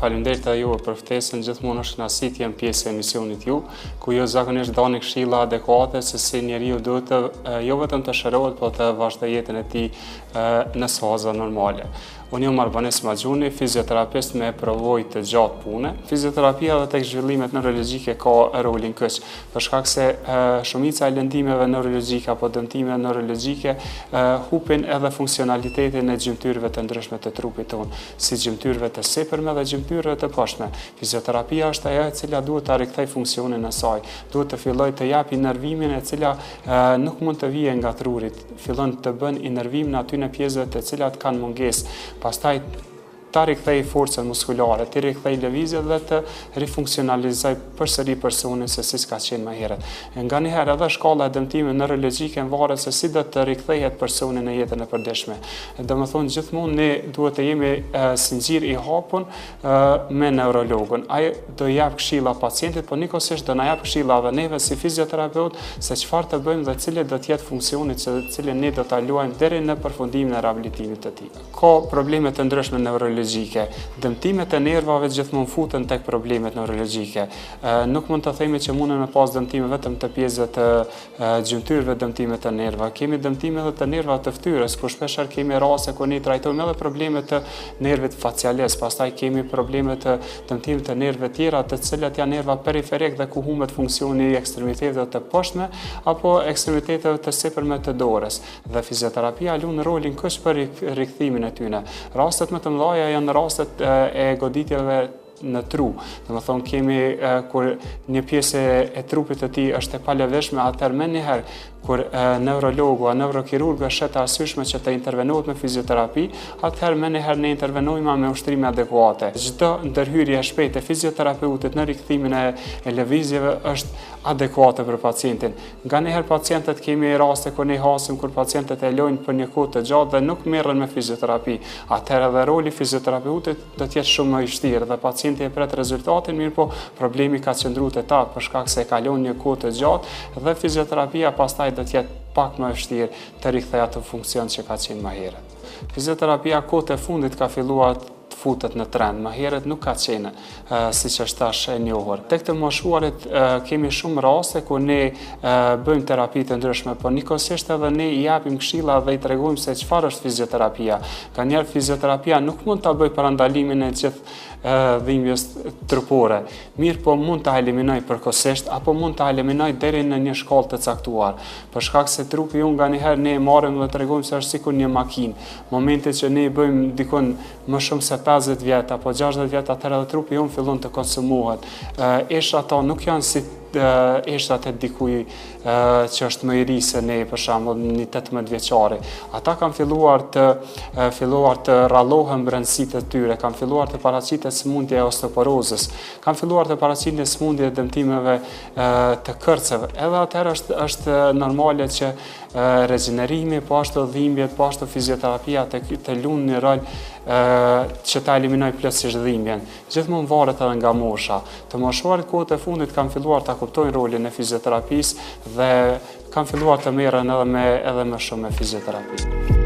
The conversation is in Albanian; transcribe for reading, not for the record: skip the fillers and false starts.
faleminderit edhe juve për ftesën, gjithmonë është kënaqësi të jem pjesë e emisionit ju, ku ju zakonisht doni këshilla adekuate se si njeriu duhet të jo vetëm të shërohet, por të vazhdojë jetën e tij në faza normale. Unë jam Arbanes Maxhuni, fizioterapist me përvojë të gjatë pune. Fizioterapia dhe tek zhvillimet neurologjike ka rolin këç, për shkak se shumica e lëndimeve neurologjike apo dëmtimeve neurologjike hupin edhe funksionalitetin e gjymtyrëve të ndryshme të trupit tonë, si gjymtyrëve të sipërme dhe gjymtyrëve të poshtme. Fizioterapia është ajo e cila duhet ta rikthej funksionin e saj, duhet të fillojë të japë inervimin e cila nuk mund të vijë nga trurit, fillon të bën inervim në aty në pjesëve të cilat kanë mungesë. Pastaj ta rikthej forcën muskulare, të rikthej lëvizjet dhe të rifunksionalizoj përsëri personin se si ka qenë më herët. Nganjëherë edhe shkalla e dëmtimeve neurologjike varet se si do të rikthehet personi në jetën e përditshme. Domethënë gjithmonë ne duhet të jemi si ngjir i hapur me neurologun. Ai do jap këshilla pacientit, por nikosisht do na jap këshilla edhe neve si fizioterapeut se çfarë të bëjmë dhe cili do të jetë funksioni të cilin ne do ta luajmë deri në përfundimin e riabilitimit të tij. Ka probleme të ndryshme neurologjike. Dëmtimet e nervave gjithmonë futen tek problemet neurologjike. Nuk mund të themi që mundem me pas dëmtime vetëm të pjesëve të gjymtyrëve, dëmtime të nervave. Kemi dëmtime edhe të nervave të fytyrës, ku shpeshherë kemi raste ku ne trajtojmë edhe probleme të nervit faciales, pastaj kemi probleme të dëmtimit të nerveve të tjera, të cilat janë nerva periferik dhe ku humbet funksioni i ekstremiteteve të poshtme apo ekstremiteteve të sipërme të dorës. Dhe fizioterapia lun rolin këç për rikthimin e tyre. Rastet më të mëdha janë rastet e goditjeve në tru. Domethënë kemi kur një pjesë e trupit të tij është e palëveshme, atëherë më njëherë kur neurologu, neurokirurgu është arsyeshme që të intervenohet me fizioterapi, atëherë më njëherë ne intervenojmë me ushtrime adekuate. Çdo ndërhyrje e shpejtë e fizioterapeutit në rikthimin e lëvizjeve është adekuate për pacientin. Nganjëherë pacientët kemi raste kur ne hasim kur pacientët e lojnë për një kohë të gjatë dhe nuk merren me fizioterapi. Atëherë edhe roli i fizioterapeutit do të jetë shumë më i vështirë dhe pacienti e pret rezultatin, mirë po problemi ka qëndruar te ta për shkak se e kalon një kohë të gjatë dhe fizioterapia pastaj do të jetë pak më e vështirë të rikthej atë funksion që ka qenë më herët. Fizioterapia kohët e fundit ka filluar të futet në trend. Më herët nuk ka qenë siç është tash e njohur. Tek të moshuarit kemi shumë raste ku ne bëjmë terapi të ndryshme, por nikosisht edhe ne i japim këshilla dhe i tregojmë se çfarë është fizioterapia. Nganjëherë fizioterapia nuk mund ta bëjë parandalimin e gjithë dhimbjes trupore. Mirë po mund ta eliminoj përkohësisht apo mund ta eliminoj deri në një shkallë të caktuar. Për shkak se trupi ju nganjëherë ne e marrim dhe tregojmë se është sikur një makinë. Momentet që ne i bëjmë dikon më shumë se 50 vjet apo 60 vjet, atëherë edhe trupi ju fillon të konsumohet. Ato nuk janë si eshtat e dikuj që është më i ri se ne, për shembull një 18 vjeçari. Ata kanë filluar të rrallohen brendësitë e tyre, kanë filluar të paraqitet sëmundje e osteoporozës, kanë filluar të paraqitet sëmundje e dëmtimeve të kërceve. Edhe atëherë është normale që regenerimi, po ashtu dhimbjet, po ashtu fizioterapia të lunë një rol që ta eliminoj plotësisht dhimbjen. Gjithmonë varet edhe nga mosha. Të moshuarit kohët e fundit kanë filluar ta kuptojnë rolin e fizioterapisë dhe kanë filluar të merren edhe më shumë me fizioterapi.